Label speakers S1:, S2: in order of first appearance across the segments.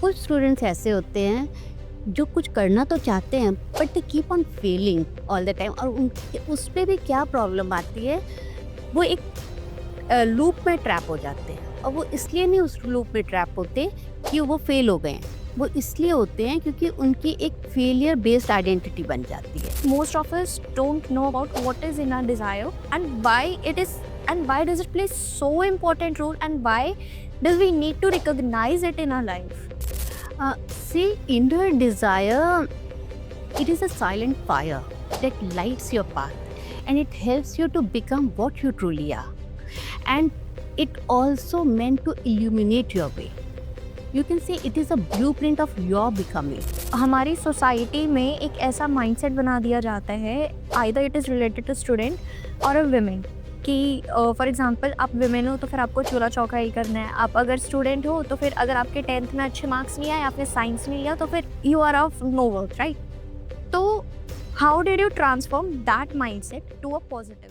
S1: कुछ स्टूडेंट्स ऐसे होते हैं जो कुछ करना तो चाहते हैं but they keep on failing all the time, और उनके उस पे भी क्या प्रॉब्लम आती है, वो एक लूप में ट्रैप हो जाते हैं। और वो इसलिए नहीं उस लूप में ट्रैप होते कि वो फेल हो गए हैं, वो इसलिए होते हैं क्योंकि उनकी एक फेलियर बेस्ड आइडेंटिटी बन जाती है।
S2: Most of us don't know about what is in our desire and why it is, and why does it play so important role, and why does we need to recognize it in our life.
S1: See, inner desire, it is a silent fire that lights your path and it helps you to become what you truly are. And it also meant to illuminate your way. You can say it is a blueprint of your becoming.
S2: हमारी society में एक ऐसा mindset बना दिया जाता है, either it is related to student और a women, कि फॉर एग्जांपल आप विमेन हो तो फिर आपको चूल्हा चौका ही करना है। आप अगर स्टूडेंट हो तो फिर अगर आपके 10th में अच्छे मार्क्स नहीं आए, आपने साइंस नहीं लिया, तो फिर you are of no worth, right? तो how did you transform that mindset to a positive?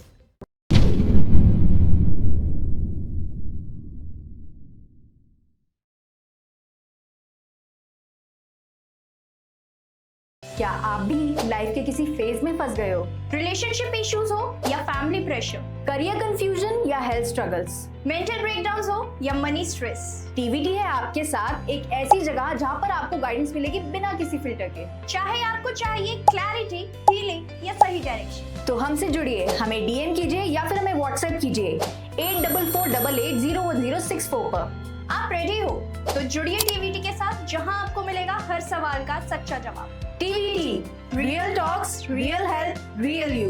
S3: क्या आप भी लाइफ के किसी फेज में फंस गए हो?
S2: रिलेशनशिप इश्यूज हो या फैमिली प्रेशर,
S3: करियर कंफ्यूजन या हेल्थ स्ट्रगल्स,
S2: मेंटल ब्रेकडाउन्स हो या मनी स्ट्रेस,
S3: टीवीटी है आपके साथ एक ऐसी जगह जहां पर आपको गाइडेंस मिलेगी बिना किसी फिल्टर के।
S2: चाहे आपको चाहिए क्लैरिटी, हीलिंग या सही डायरेक्शन,
S3: तो हमसे जुड़िए, हमें डीएम कीजिए या फिर हमें व्हाट्सएप कीजिए 8448801064 पर।
S2: आप रेडी हो तो जुड़िए टीवीटी के साथ, जहां आपको मिलेगा हर सवाल का सच्चा जवाब।
S3: TVT, real talks, real health, real you.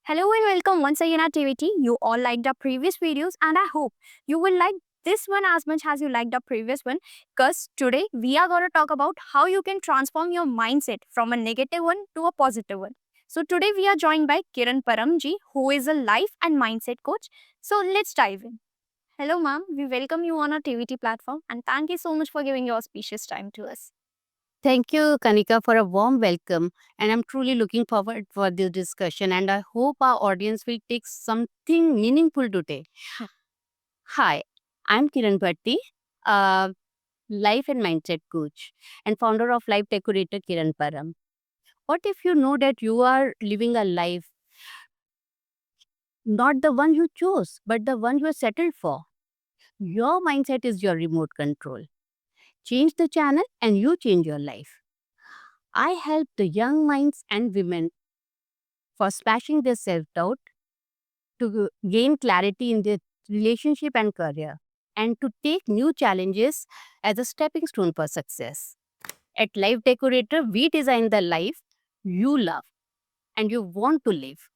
S2: Hello and welcome once again at TVT. You all liked our previous videos and I hope you will like this one as much as you liked our previous one, because today we are going to talk about how you can transform your mindset from a negative one to a positive one. So today we are joined by Kiran Paramji, who is a life and mindset coach. So let's dive in. Hello ma'am, we welcome you on our TVT platform and thank you so much for giving your spacious time to us.
S1: Thank you, Kanika, for a warm welcome. And I'm truly looking forward for this discussion. And I hope our audience will take something meaningful today. Hi, I'm Kiran Bhatti, a life and mindset coach and founder of Life Decorator Kiran Param. What if you know that you are living a life, not the one you chose, but the one you are settled for? Your mindset is your remote control. Change the channel and you change your life. I help the young minds and women for smashing their self-doubt, to gain clarity in their relationship and career, and to take new challenges as a stepping stone for success. At Life Decorator, we design the life you love and you want to live.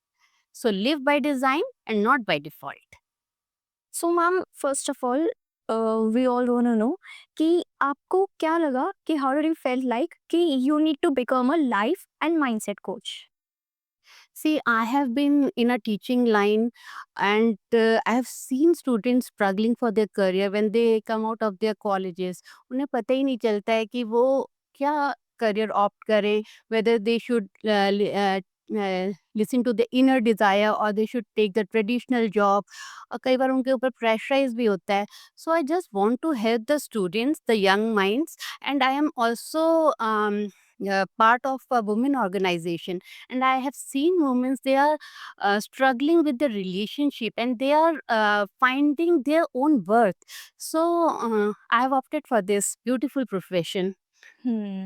S1: So live by design and not by default.
S2: So ma'am, first of all, we all want to know कि आपको क्या लगा कि how did you felt like कि you need to become a life and mindset coach?
S1: See, I have been in a teaching line and I have seen students struggling for their career when they come out of their colleges. उन्हें पता ही नहीं चलता है कि वो क्या career opt करें, whether they should listen to the inner desire or they should take the traditional job. और कई बार उनके ऊपर pressurize भी होता है. So I just want to help the students, the young minds, and I am also part of a women organization, and I have seen women, they are struggling with the relationship and they are finding their own worth. So I have opted for this beautiful profession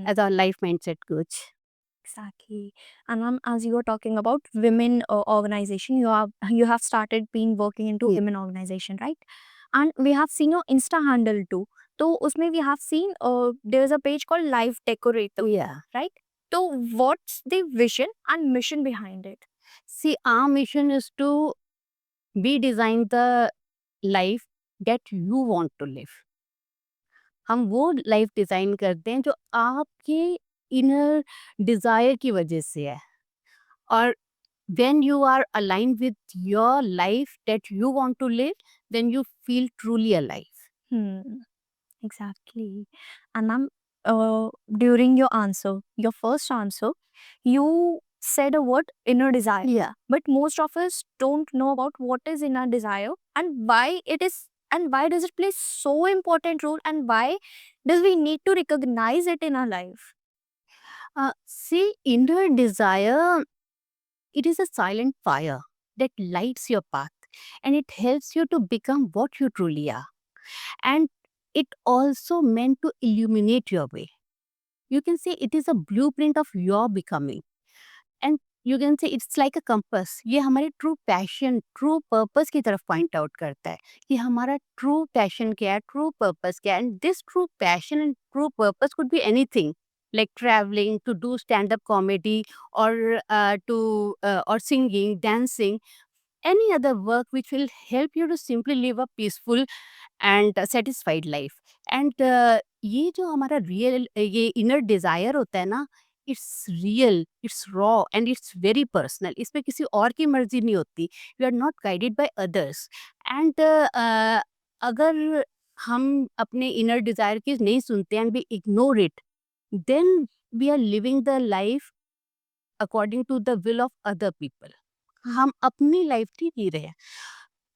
S1: as a life mindset coach.
S2: Exactly. And ma'am, as you were talking about women organization, you have started been working into
S1: Yeah.
S2: women organization, right? And we have seen your Insta handle too. So usme we have seen there is a page called Life Decorator,
S1: Yeah.
S2: right? So what's the vision and mission behind it?
S1: See, our mission is to be design the life that you want to live. हम वो life design करते हैं जो आपके inner desire की वजह से है, और when you are aligned with your life that you want to live, then you feel truly alive.
S2: Exactly. And ma'am, during your answer, your first answer, you said a word inner desire.
S1: Yeah.
S2: But most of us don't know about what is inner desire and why it is and why does it play so important role, and why does we need to recognize it in our life?
S1: See, inner desire, it is a silent fire that lights your path, and it helps you to become what you truly are. And it also meant to illuminate your way. You can say it is a blueprint of your becoming. And you can say it's like a compass. ये हमारे true passion, true purpose की तरफ point out करता है कि हमारा true passion क्या है, ट्रू पर्पस क्या है. And this true passion and true purpose could be anything, like traveling, to do stand up comedy, or to or singing, dancing, any other work which will help you to simply live a peaceful and satisfied life. And ये जो हमारा real ये inner Dzire होता है ना, it's real, it's raw and it's very personal. इसमें किसी और की मर्जी नहीं होती. You are not guided by others. And अगर हम अपने इनर डिजायर की नहीं सुनते and we ignore it, then we are living the life according to the will of other people. हम अपनी लाइफ नहीं जी रहे हैं.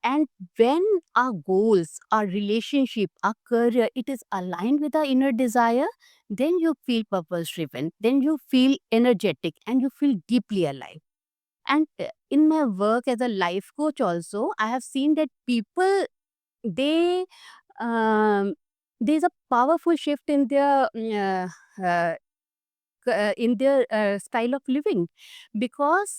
S1: And when our goals, our relationship, our career, it is aligned with our inner desire, then you feel purpose driven, then you feel energetic, and you feel deeply alive. And in my work as a life coach also, I have seen that people, they there's a powerful shift in their style of living, because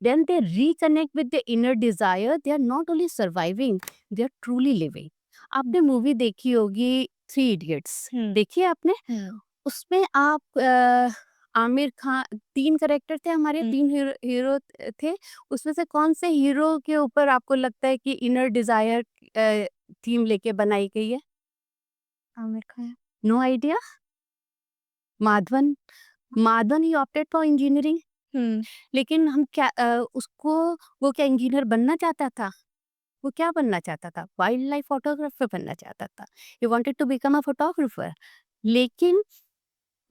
S1: then they reconnect with the inner desire. They are not only surviving, they are truly living. आपने movie देखी होगी three idiots, देखी है आपने? उसमें आप आमिर खान, तीन character थे हमारे, तीन हीरो थे. उसमें से कौन से हीरो के ऊपर आपको लगता है कि इनर डिजायर थीम लेके बनाई गई है?
S2: आमिर खान.
S1: No idea. माधवन. माधवन ही ऑप्टेड फॉर इंजीनियरिंग. लेकिन हम क्या उसको, वो क्या इंजीनियर बनना चाहता था? वो क्या बनना चाहता था? वाइल्ड लाइफ फोटोग्राफर बनना चाहता था. He wanted to become a photographer. लेकिन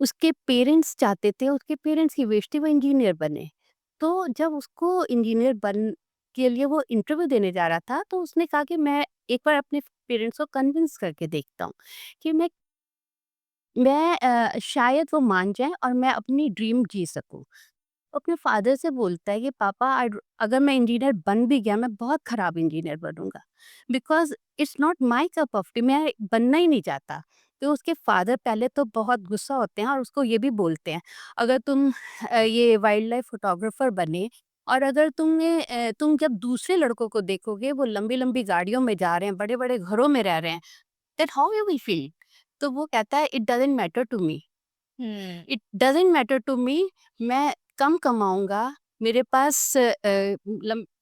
S1: उसके पेरेंट्स चाहते थे, उसके पेरेंट्स की विश थी वो इंजीनियर बने. तो जब उसको इंजीनियर बन के लिए वो इंटरव्यू देने जा रहा था, तो उसने कहा कि मैं एक बार अपने पेरेंट्स को कन्विंस करके देखता हूँ कि मैं शायद वो मान जाए और मैं अपनी ड्रीम जी सकूं. अपने फादर से बोलता है कि पापा, अगर मैं इंजीनियर बन भी गया, मैं बहुत खराब इंजीनियर बनूंगा, because it's not my cup of T. मैं बनना ही नहीं चाहता. तो उसके फादर पहले तो बहुत गुस्सा होते हैं और उसको ये भी बोलते हैं, अगर तुम ये वाइल्ड लाइफ फोटोग्राफर बने, और अगर तुम जब दूसरे लड़कों को देखोगे वो लंबी लंबी गाड़ियों में जा रहे हैं, बड़े बड़े घरों में रह रहे हैं, then how you will feel? तो वो कहता है, it doesn't matter to me. It doesn't matter to me. मैं कम कमाऊंगा, मेरे पास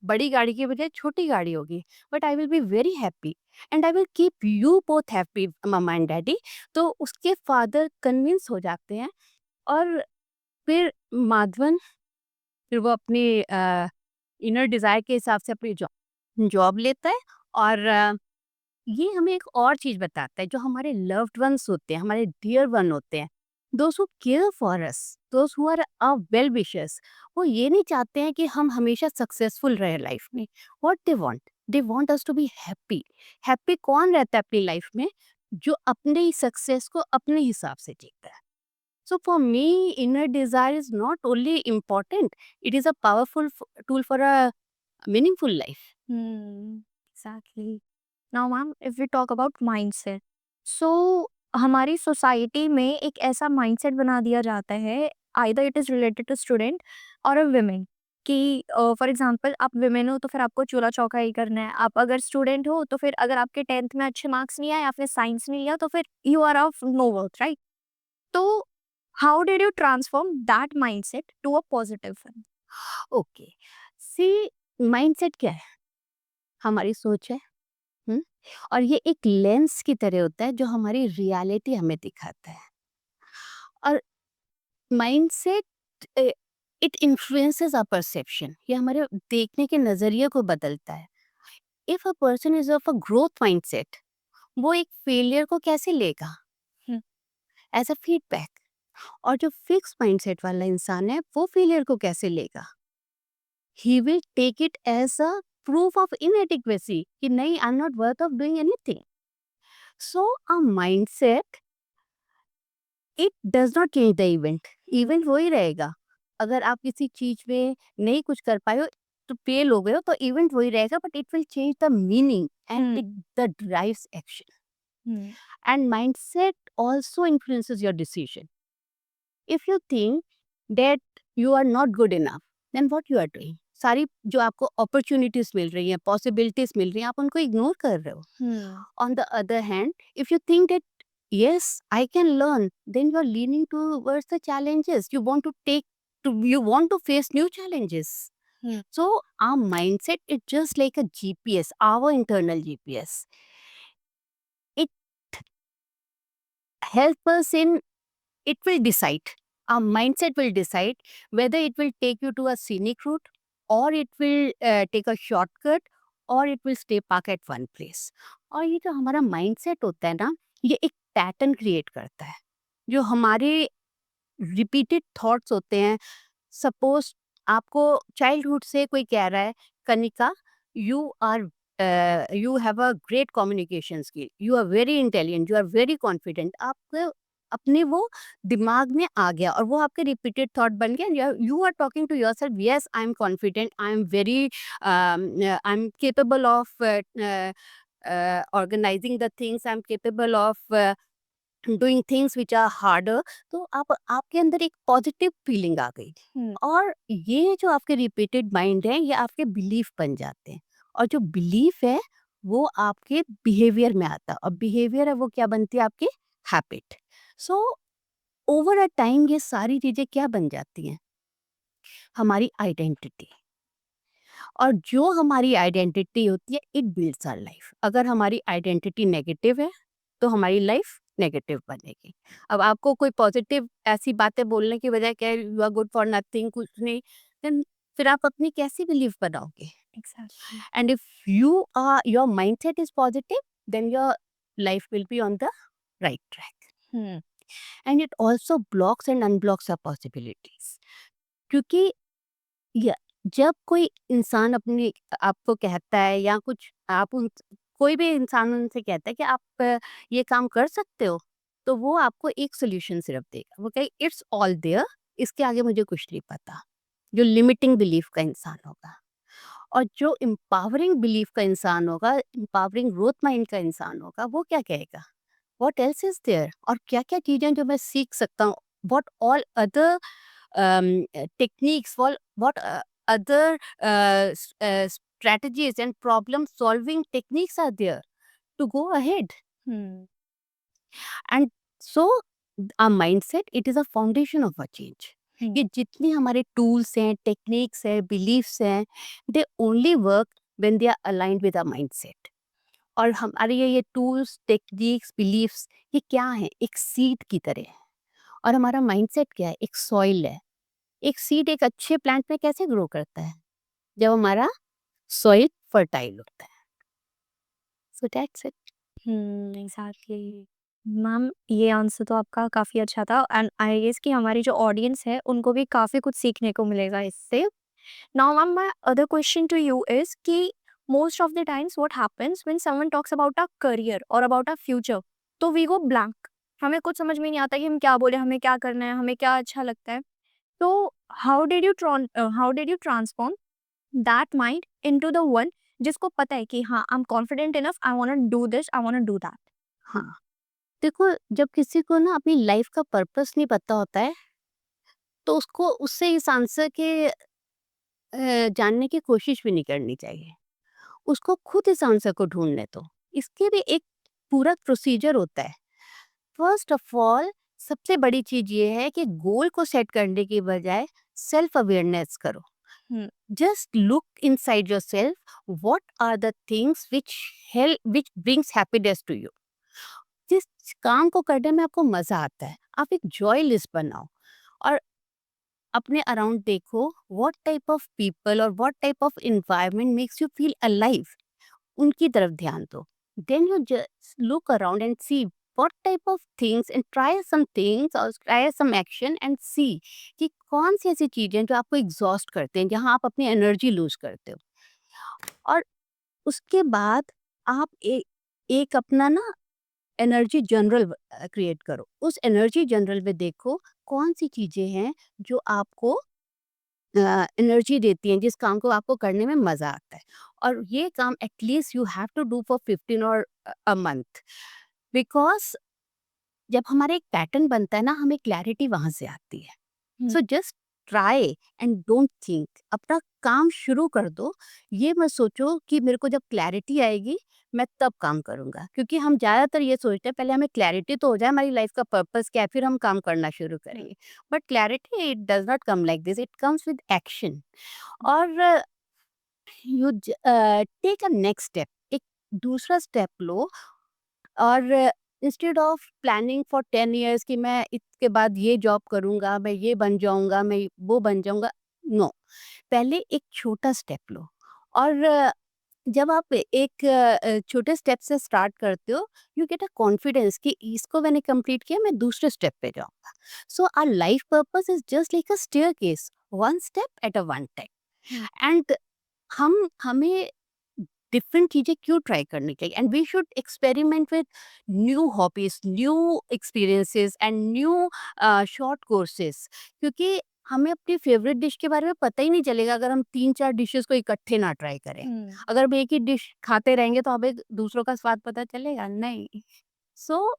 S1: बड़ी गाड़ी की बजाय छोटी गाड़ी होगी, but I will be very happy and I will keep you both happy, mumma and daddy. तो उसके फादर कन्विंस हो जाते हैं, और फिर माधवन, फिर वो अपनी इनर डिजायर के हिसाब से अपनी जॉब जॉब लेता है. और ये हमें एक और चीज बताता है, जो हमारे लव्ड वंस होते हैं, हमारे डियर वन होते हैं, those who care for us, those who are our well wishers, वो ये नहीं चाहते हैं कि हम हमेशा सक्सेसफुल रहे लाइफ में. What they want us to be happy. Happy कौन रहता है अपनी लाइफ में? जो अपने ही सक्सेस को अपने हिसाब से जीता है. So for me, inner desire is not only important, it is a powerful tool for a meaningful life.
S2: Exactly. Now, ma'am, if we talk about mindset, so हमारी सोसाइटी में एक ऐसा माइंडसेट बना दिया जाता है, either it is related to student और a women, कि फॉर एग्जांपल आप विमेन हो तो फिर आपको चूल्हा चौका ही करना है. आप अगर स्टूडेंट हो तो फिर अगर आपके 10th में अच्छे मार्क्स नहीं आए, आपने साइंस नहीं लिया, तो फिर you are of no worth, right? तो how did you transform that mindset to a positive one?
S1: Okay, see, mindset क्या है? हमारी सोच है. हुँ? और ये एक लेंस की तरह होता है जो हमारी रियलिटी हमें दिखाता है. और mindset it influences our perception. ये हमारे देखने के नज़रिए को बदलता है. If a person is of a growth mindset, वो एक फेलियर को कैसे लेगा?
S2: हम्म.
S1: As a feedback. और जो फिक्स माइंडसेट वाला इंसान है, वो फेलियर को कैसे लेगा? He will take it as a proof of inadequacy कि नहीं, I'm not worth of doing anything. So our mindset, it does not change the event. Event वही रहेगा. अगर आप किसी चीज में नहीं कुछ कर पाए हो तो फेल हो गए हो तो इवेंट वही रहेगा, but it will change the meaning and the drives action. And mindset also influences your decision. If you think that you are not good enough, then what you are doing? सारी जो आपको opportunities मिल रही हैं, possibilities मिल रही हैं, आप उनको ignore कर रहे हो. On the other hand, if you think that yes, I can learn, then you are leaning towards the challenges. You want to face new challenges. So our mindset is just like a GPS, our internal GPS. It helps us in, it will decide. Our mindset will decide whether it will take you to a scenic route, or it will take a shortcut, or it will stay park at one place. और ये जो हमारा mindset होता है ना, ये एक pattern create करता है जो हमारे रिपीटेड थॉट्स होते हैं. सपोज आपको चाइल्डहुड से कोई कह रहा है, Kanika, you have a great communication skill, you are very intelligent, you are very confident. आपको अपने वो दिमाग में आ गया और वो आपके रिपीटेड थॉट बन गया. You are talking to yourself, yes I am confident, I am very, I am capable of organising the things, I am capable of doing things which are harder. तो आपके अंदर एक पॉजिटिव फीलिंग आ गई. और ये जो आपके रिपीटेड माइंड है, ये आपके बिलीफ बन जाते हैं. और जो बिलीफ है वो आपके बिहेवियर में आता है, और बिहेवियर है वो क्या बनती है, आपकी habit. So over a time ये सारी चीजें क्या बन जाती हैं, हमारी आइडेंटिटी. और जो हमारी आइडेंटिटी होती है, इट बिल्ड्स आवर लाइफ. अगर हमारी आइडेंटिटी नेगेटिव है तो हमारी लाइफ नेगेटिव बनेगी. अब आपको कोई पॉजिटिव ऐसी बातें बोलने की बजाय क्या, you are good for nothing, कुछ नहीं, then फिर आप अपनी कैसी बिलीफ बनाओगे.
S2: Exactly.
S1: And if your mindset is positive, then your life will be on the right track. And it also blocks and unblocks our possibilities. क्योंकि जब कोई इंसान अपनी आपको कहता है, या कुछ आप कोई भी इंसान उनसे कहता है कि आप ये काम कर सकते हो, तो वो आपको एक सोल्यूशन सिर्फ देगा. वो कहे इट्स ऑल देयर, इसके आगे मुझे कुछ नहीं पता. जो लिमिटिंग बिलीफ का इंसान होगा. और जो एम्पावरिंग बिलीफ का इंसान होगा, एम्पावरिंग ग्रोथ माइंड का इंसान होगा, वो क्या कहेगा, व्हाट एल्स इज देयर, और क्या क्या चीजें जो मैं सीख सकता हूँ, what all other techniques, what other strategies and problem solving techniques are there to go ahead. And so our mindset, it is a foundation of a change. ये जितनी हमारे टूल्स हैं, टेक्निक्स हैं, बिलीफ्स हैं, they only work when they are aligned with our mindset. और हमारे ये tools, techniques, beliefs, ये क्या है, एक सीड की तरह है. और हमारा माइंडसेट क्या है, एक सॉइल है. एक सीड एक अच्छे प्लांट में कैसे ग्रो करता है, जब हमारा सॉइल फर्टाइल होता है. So that's it.
S2: Exactly ma'am, ये आंसर तो आपका काफ़ी अच्छा था एंड आई गेस कि हमारी जो ऑडियंस है उनको भी काफ़ी कुछ सीखने को मिलेगा इससे. Now ma'am, my other question to you is कि most of the times what happens when someone talks about a career और अबाउट अ फ्यूचर, तो वी गो ब्लैंक. हमें कुछ समझ में नहीं आता कि हम क्या बोले, हमें क्या करना है, हमें क्या अच्छा लगता है. तो how did you transform that mind into the one जिसको पता है कि हाँ, I am confident enough, I want to do this, I want to do that.
S1: हाँ, देखो, जब किसी को ना अपनी लाइफ का पर्पस नहीं पता होता है, तो उसको उससे इस आंसर के जानने की कोशिश भी नहीं करनी चाहिए. उसको खुद इस आंसर को ढूंढने दो. इसके भी एक पूरा प्रोसीजर होता है. फर्स्ट ऑफ ऑल, सबसे बड़ी चीज ये है कि गोल को सेट करने की बजाय सेल्फ अवेयरनेस करो. Just look inside yourself. What are the things which brings happiness to you? जिस काम को करने में आपको मजा आता है, आप एक जॉय लिस्ट बनाओ और अपने अराउंड देखो, व्हाट टाइप ऑफ पीपल और what type of environment makes you feel alive. उनकी तरफ ध्यान दो. Then you just look around and see what type of things and try some things or try some action and see कि कौन सी ऐसी चीजें जो आपको एग्जॉस्ट करते हैं, जहां आप अपनी एनर्जी लूज करते हो. और उसके बाद आप एक अपना ना एनर्जी जनरल क्रिएट करो। उस एनर्जी जनरल में देखो कौन सी चीज़ें हैं जो आपको एनर्जी देती हैं, जिस काम को आपको करने में मज़ा आता है। और ये काम at least you have to do for 15 और अ मंथ, बिकॉज़ जब हमारा एक पैटर्न बनता है ना, हमें क्लैरिटी वहाँ से आती है। So just try and don't think, अपना काम शुरू कर दो। ये मत सोचो कि मेरे को जब क्लैरिटी आएगी मैं तब काम करूंगा, क्योंकि हम ज़्यादातर ये सोचते हैं पहले हमें क्लैरिटी तो हो जाए, हमारी लाइफ का पर्पस क्या है, फिर हम काम करना शुरू करेंगे। But clarity it does not come like this, it comes with action. और you take a next step, एक दूसरा स्टेप लो। और instead of planning for 10 years कि मैं इसके बाद ये जॉब करूंगा, मैं ये बन जाऊंगा, मैं वो बन जाऊंगा, नो। पहले एक छोटा स्टेप लो। और जब आप एक छोटे स्टेप से स्टार्ट करते हो, यू गेट अ कॉन्फिडेंस कि इसको मैंने कंप्लीट किया, मैं दूसरे स्टेप पे जाऊंगा। So our life purpose is just like a staircase, one step at a one time. And हमें डिफरेंट चीज़ें क्यों ट्राई करनी चाहिए, and we should experiment with new hobbies, new experiences and new short courses. क्योंकि हमें अपनी favourite dish के बारे में पता ही नहीं चलेगा अगर हम 3-4 डिशेस को इकट्ठे ना ट्राई करें। अगर हम एक ही डिश खाते रहेंगे तो हमें दूसरों का स्वाद पता चलेगा नहीं। सो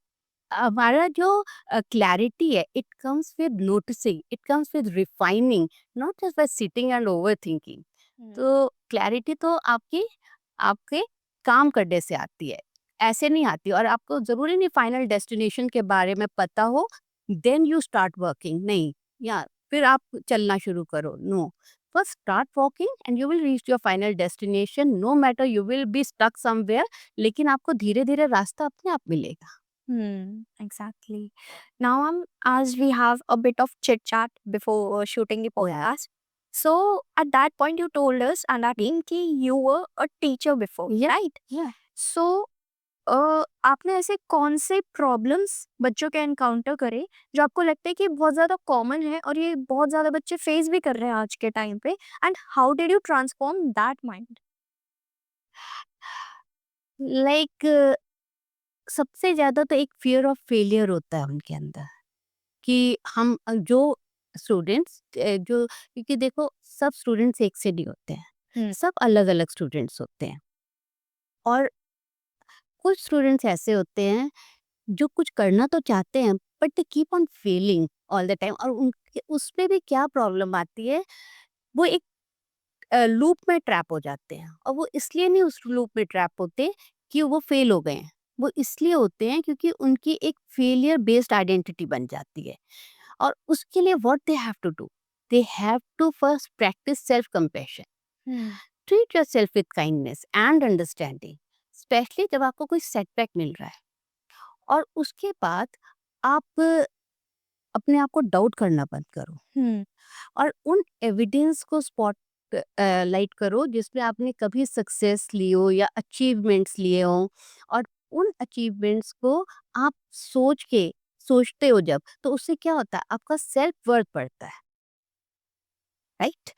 S1: हमारा जो क्लैरिटी है, it comes with noticing, it comes with refining, not just by sitting and over thinking. तो क्लैरिटी तो आपकी आपके काम करने से आती है, ऐसे नहीं आती। और आपको ज़रूरी नहीं फाइनल डेस्टिनेशन के बारे में पता हो, देन यू स्टार्ट वर्किंग, नहीं, या फिर आप चलना शुरू करो, no. First start walking and you will reach your final destination, no matter you will be stuck somewhere, लेकिन आपको धीरे धीरे रास्ता अपने आप मिलेगा।
S2: Exactly. Now, as we have a bit of chit chat before shooting the podcast, so at that point you told us and that time कि you were a teacher before,
S1: Yeah.
S2: right?
S1: Yeah.
S2: So आपने ऐसे कौन से problems बच्चों के encounter करे जो आपको लगता है कि बहुत ज़्यादा कॉमन है और ये बहुत ज़्यादा बच्चे फेस भी कर रहे हैं आज के टाइम पे, and how did you transform that mind?
S1: Like सबसे ज़्यादा तो एक फ़ियर ऑफ फेलियर होता है उनके अंदर, कि हम जो स्टूडेंट्स जो, क्योंकि देखो सब स्टूडेंट्स एक से नहीं होते हैं, सब अलग-अलग स्टूडेंट्स होते हैं। और कुछ स्टूडेंट्स ऐसे होते हैं जो कुछ करना तो चाहते हैं but they keep on failing all the time. और उनके उसमें भी क्या प्रॉब्लम आती है, वो एक लूप में ट्रैप हो जाते हैं। और वो इसलिए नहीं उस लूप में ट्रैप होते कि वो फेल हो गए हैं, वो इसलिए होते हैं क्योंकि उनकी एक फेलियर बेस्ड आइडेंटिटी बन जाती है। और उसके लिए what they have to do, they have to first practise self compassion, treat yourself with kindness and understanding, especially जब आपको कोई सेटबैक मिल रहा है। और उसके बाद आप अपने आप को डाउट करना बंद करो, और उन एविडेंस को स्पॉट लाइट करो जिसमें आपने कभी सक्सेस ली हो या अचीवमेंट्स लिए हो। और उन अचीवमेंट्स को आप सोचते हो जब, तो उससे क्या होता है, आपका सेल्फ वर्थ बढ़ता है, राइट।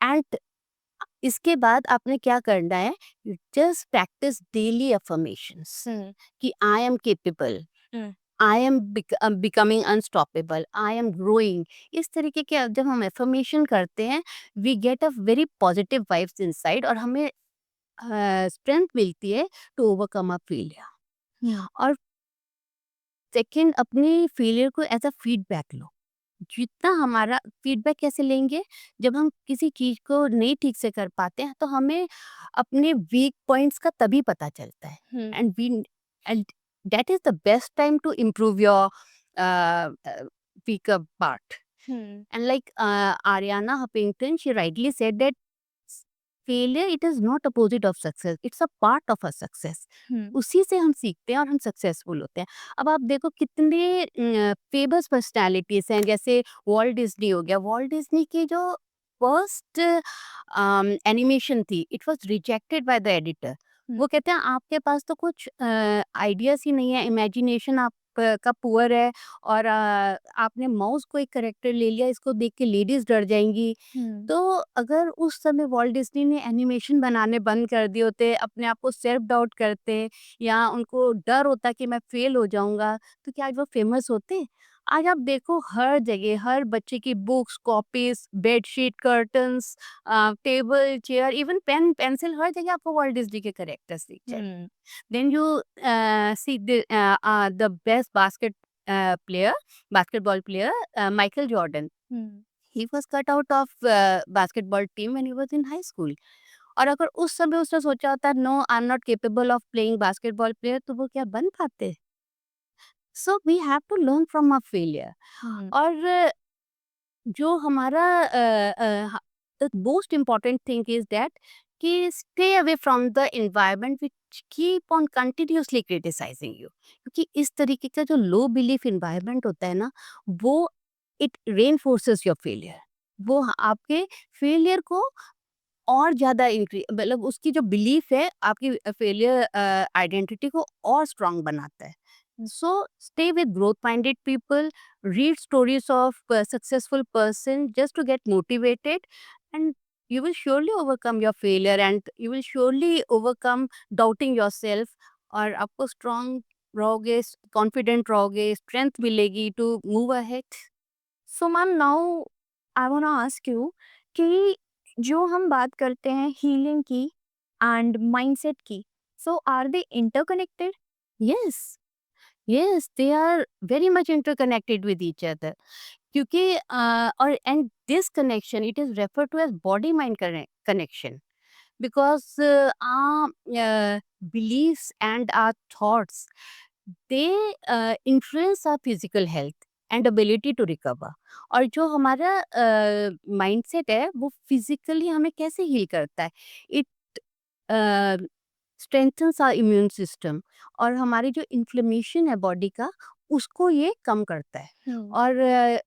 S1: एंड इसके बाद आपने क्या करना है, जस्ट प्रैक्टिस डेली अफर्मेशंस कि I am capable, I am becoming unstoppable, I am growing. इस तरीके के जब हम एफर्मेशन करते हैं, we get a very positive vibes inside, और हमें स्ट्रेंथ मिलती है टू ओवरकम अ फेलियर। और सेकंड, अपनी फेलियर को एज अ फीडबैक लो। जितना हमारा फीडबैक कैसे लेंगे, जब हम किसी चीज को नहीं ठीक से कर पाते हैं तो हमें अपने वीक पॉइंट्स का तभी पता चलता है। And that is the best time to improve your weaker part. And like Ariana Huffington, she rightly said that failure, it is not opposite of success, it's a part of a success. उसी से हम सीखते हैं और हम successful होते हैं। अब आप देखो कितने फेमस पर्सनालिटीज हैं, जैसे वॉल्ट डिज्नी हो गया। वॉल्ट डिज्नी की जो फर्स्ट एनिमेशन थी, it was rejected by the editor. वो कहते हैं आपके पास तो कुछ आइडियाज ही नहीं है, इमेजिनेशन आप का पुअर है और आपने माउस को एक करेक्टर ले लिया, इसको देख के लेडीज डर जाएंगी। तो अगर उस समय वॉल्ट डिज्नी ने एनिमेशन बनाने बंद कर दिए होते, अपने आप को सेल्फ डाउट करते या उनको डर होता कि मैं फेल हो जाऊंगा, तो क्या आज वो फेमस होते? आज आप देखो हर जगह हर बच्चे की books, copies, bedsheet, curtains, table, chair, even pen, pencil, हर जगह आपको वॉल्ट डिज्नी के करेक्टर्स दिख जाए। Then you see the best basketball player, Michael Jordan. He was cut out of basketball team when he was in high school. और अगर उस समय उसने सोचा होता no I am not capable of playing basketball player, तो वो क्या बन पाते? So we have to learn from our failure. और जो हमारा the most important thing is that कि stay away from the environment which keep on continuously criticising you, क्योंकि इस तरीके का जो लो बिलीफ एनवायरनमेंट होता है ना, वो इट रेनफोर्सेस योर फेलियर। वो आपके फेलियर को और ज़्यादा मतलब उसकी जो बिलीफ है आपकी फेलियर आइडेंटिटी को और स्ट्रांग बनाता है। So stay with growth-minded people, read stories of successful person just to get motivated, and you will surely overcome your failure and you will surely overcome doubting yourself। और आपको strong रहोगे, confident रहोगे, strength मिलेगी to move ahead।
S2: So ma'am now I want to ask you कि जो हम बात करते हैं हीलिंग की एंड माइंडसेट की, so are they interconnected?
S1: Yes, yes, they are very much interconnected with each other। क्योंकि और and this connection it is refer to as body mind connection, because our beliefs and our thoughts, they influence our physical health and ability to recover। और जो हमारा mindset है वो physically हमें कैसे heal करता है? It strengthens our immune system, और हमारी जो इन्फ्लेमेशन है बॉडी का, उसको ये कम करता है। और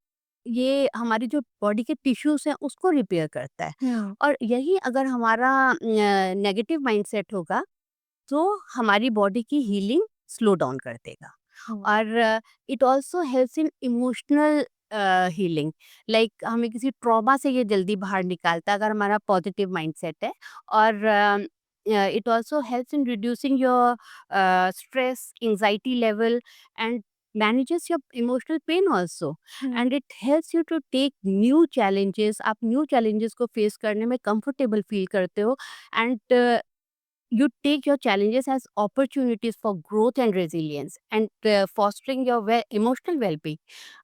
S1: ये हमारी जो बॉडी के टिश्यूज हैं उसको रिपेयर करता है। और यही अगर हमारा नेगेटिव माइंडसेट होगा तो हमारी बॉडी की हीलिंग स्लो डाउन कर देगा। और it also helps in emotional healing, like हमें किसी ट्रॉमा से ये जल्दी बाहर निकालता है अगर हमारा पॉजिटिव माइंडसेट है। और it also helps in reducing your stress, anxiety level, and manages your emotional pain also। And it helps you to take new challenges। आप new challenges को face करने में comfortable feel करते हो, and you take your challenges as opportunities for growth and resilience, and fostering your emotional well-being।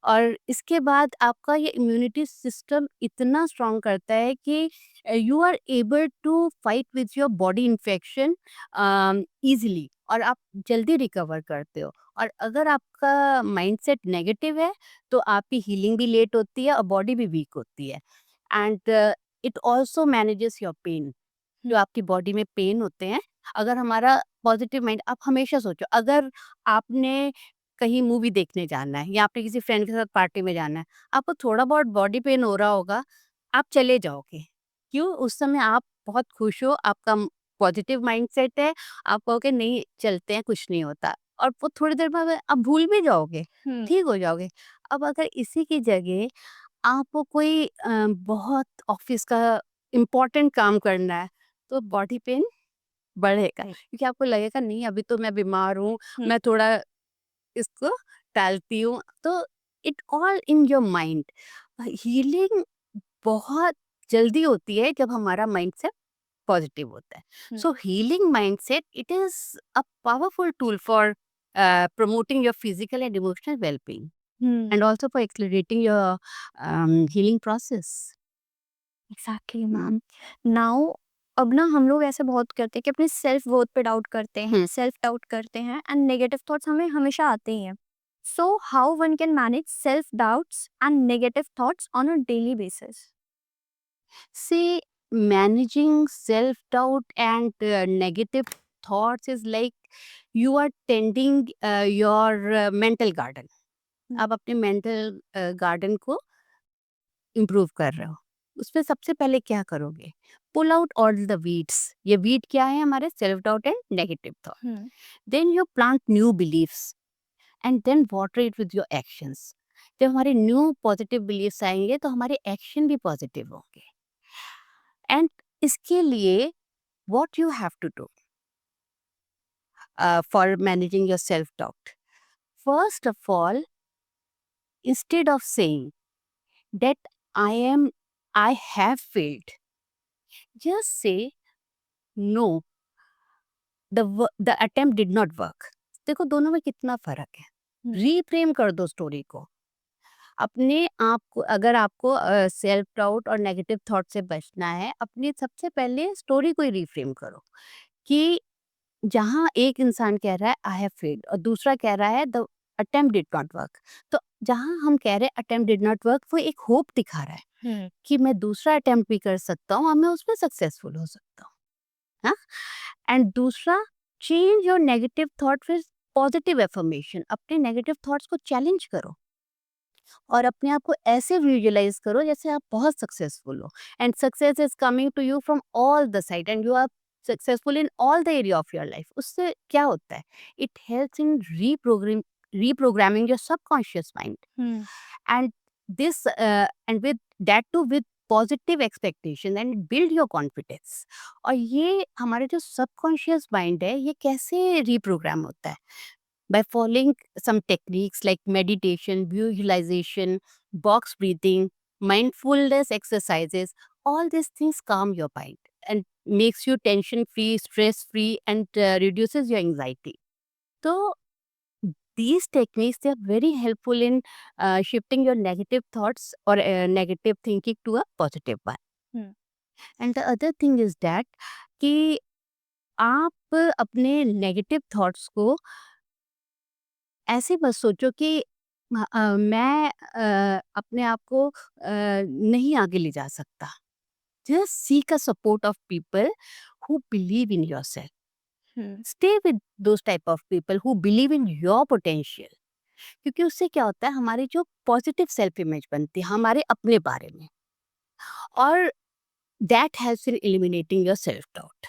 S1: और इसके बाद आपका ये इम्यूनिटी सिस्टम इतना स्ट्रांग करता है कि you are able to fight with your body infection easily, और आप जल्दी रिकवर करते हो। और अगर आपका माइंडसेट नेगेटिव है तो आपकी हीलिंग भी लेट होती है और बॉडी भी वीक होती है। And it also manages your pain. जो आपकी बॉडी में पेन होते हैं, अगर हमारा पॉजिटिव माइंड, आप हमेशा सोचो अगर आपने कहीं मूवी देखने जाना है या आपने किसी फ्रेंड के साथ पार्टी में जाना है, आपको थोड़ा बहुत बॉडी पेन हो रहा होगा, आप चले जाओगे। क्यों? उस समय आप बहुत खुश हो, आपका पॉजिटिव माइंडसेट है, आप कहोगे नहीं चलते हैं, कुछ नहीं होता, और वो थोड़ी देर बाद आप भूल भी जाओगे, ठीक हो जाओगे। अब अगर इसी की जगह आपको कोई बहुत ऑफिस का इम्पोर्टेंट काम करना है, तो बॉडी पेन बढ़ेगा, क्योंकि आपको लगेगा नहीं अभी तो मैं बीमार हूँ, मैं थोड़ा इसको टालती हूँ। तो it all in your mind. Healing बहुत जल्दी होती है जब हमारा माइंडसेट पॉजिटिव होता है। सो healing mindset it is a powerful tool for promoting your physical and emotional well-being, and also for accelerating your healing process।
S2: Exactly ma'am. Now अब ना हम लोग ऐसे बहुत करते हैं कि अपने सेल्फ वर्थ पे डाउट करते हैं, सेल्फ डाउट करते हैं, एंड नेगेटिव थॉट्स हमें हमेशा आते ही हैं। So how one can manage self doubts and negative thoughts on a daily basis?
S1: See, managing self-doubt and negative thoughts is like you are tending your mental garden। आप अपने mental garden को improve कर रहे हो। उसमें सबसे पहले क्या करोगे? Pull out all the weeds. ये वीड क्या है? हमारे self doubt and negative thought. Then you plant new beliefs. And then water it with your actions. जब हमारे न्यू पॉजिटिव बिलीफ्स आएंगे तो हमारे एक्शन भी पॉजिटिव होंगे. एंड इसके लिए what you have to do for managing your self-doubt. First of all, instead of saying that I have failed, just say no, the attempt did not work. देखो दोनों में कितना फर्क है. रीफ्रेम कर दो स्टोरी को. अपने आप को, अगर आपको सेल्फ डाउट और नेगेटिव थॉट से बचना है, अपनी सबसे पहले स्टोरी को ही रीफ्रेम करो कि जहाँ एक इंसान कह रहा है आई हैव फेल्ड और दूसरा कह रहा है the attempt did not work, तो जहाँ हम कह रहे हैं अटेम्प्ट डिड नॉट वर्क, वो एक होप दिखा रहा है कि मैं दूसरा अटेम्प्ट भी कर सकता हूँ और मैं उसमें सक्सेसफुल हो सकता हूँ. हाँ. एंड दूसरा, change your negative thought with positive affirmation. अपने नेगेटिव थॉट्स को चैलेंज करो और अपने आप को ऐसे विजुअलाइज करो जैसे आप बहुत सक्सेसफुल हो, and success is coming to you from all the side and you are successful in all the area of your life. उससे क्या होता है, it helps in reprogramming your subconscious mind. And this and with that too with positive expectation and build your confidence. और ये हमारे जो subconscious mind है ये कैसे रिप्रोग्राम होता है, by following some techniques like meditation, visualization, box breathing, mindfulness exercises. All these things calm your mind and makes you tension free, stress free, and reduces your anxiety. So these techniques, they are very helpful in shifting your negative thoughts or negative thinking to a positive one. And the other thing is that कि आप अपने negative thoughts को ऐसे मत सोचो कि मैं अपने आप को नहीं आगे ले जा सकता. Just seek a support of people who believe in yourself. Stay with those type of people who believe in your potential. क्योंकि उससे क्या होता है, हमारी जो पॉजिटिव सेल्फ इमेज बनती है हमारे अपने बारे में, और that helps in eliminating your self doubt.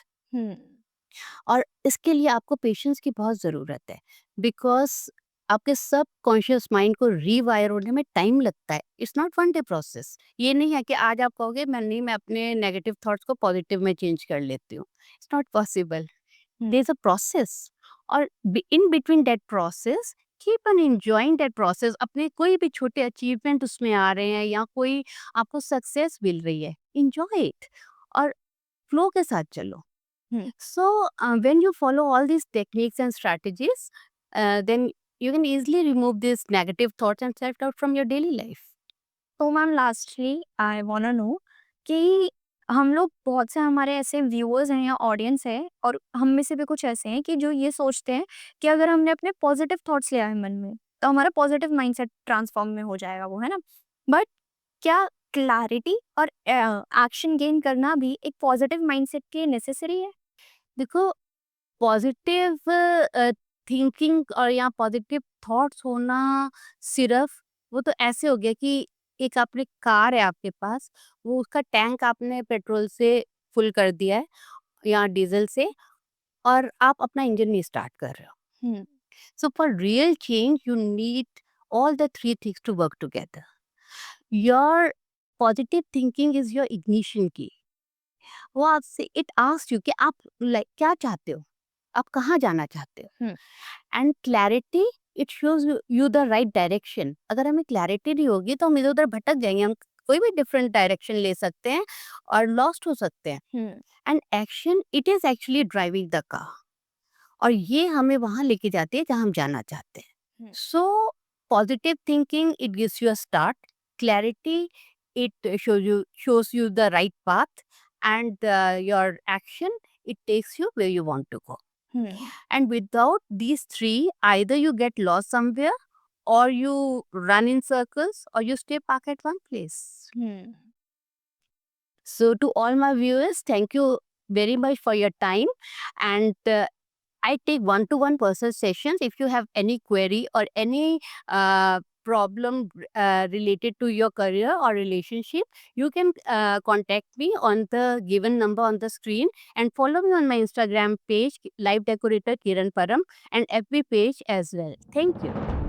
S1: और इसके लिए आपको पेशेंस की बहुत ज़रूरत है, बिकॉज आपके सब कॉन्शियस माइंड को रीवायर होने में टाइम लगता है. It's not one day process. ये नहीं है कि आज आप कहोगे मैं अपने नेगेटिव थॉट्स को पॉजिटिव में चेंज कर लेती हूँ. It's not possible. There is a process, और in between that process keep on enjoying that process. अपने कोई भी छोटे अचीवमेंट उसमें आ रहे हैं या कोई आपको सक्सेस मिल रही है, एंजॉय इट और फ्लो के साथ चलो. So, when you follow all these techniques and strategies, then you can easily remove these negative thoughts and self-doubt from your daily life.
S2: तो ma'am lastly I want know कि हम लोग बहुत से हमारे ऐसे व्यूअर्स हैं या ऑडियंस है और हम में से भी कुछ ऐसे हैं कि जो ये सोचते हैं कि अगर हमने अपने पॉजिटिव थॉट्स ले आए मन में तो हमारा पॉजिटिव माइंडसेट ट्रांसफॉर्म में हो जाएगा वो, है ना. बट क्या क्लैरिटी और एक्शन गेन करना भी एक पॉजिटिव माइंडसेट के नेसेसरी है?
S1: देखो, पॉजिटिव थिंकिंग और या पॉजिटिव थॉट्स होना सिर्फ वो तो ऐसे हो गया कि एक आपने कार है आपके पास, वो उसका टैंक आपने पेट्रोल से फुल कर दिया है या डीजल से, और आप अपना इंजन नहीं स्टार्ट कर रहे हो. So for real change, you need all the three things to work together. Your positive thinking is your ignition key. वो आपसे इट आस्क्स यू कि आप लाइक क्या चाहते हो, आप कहाँ जाना चाहते हो. And clarity, it shows you the right direction. अगर हमें क्लैरिटी नहीं होगी तो हम इधर उधर भटक जाएंगे, हम कोई भी डिफरेंट डायरेक्शन ले सकते हैं और लॉस्ट हो सकते हैं. And action, it is actually driving the car, और ये हमें वहां लेके जाती है जहां हम जाना चाहते हैं. So positive thinking, it gives you a start. Clarity, it shows you the right path, and your action, it takes you where you want to go. And without these three, either you get lost somewhere, or you run in circles, or you stay parked at one place. So to all my viewers, thank you very much for your time, and I take one-to-one personal sessions. If you have any query or any problem related to your career or relationship, you can contact me on the given number on the screen, and follow me on my Instagram page, Live Decorator Kiran Param, and FB page as well. Thank you.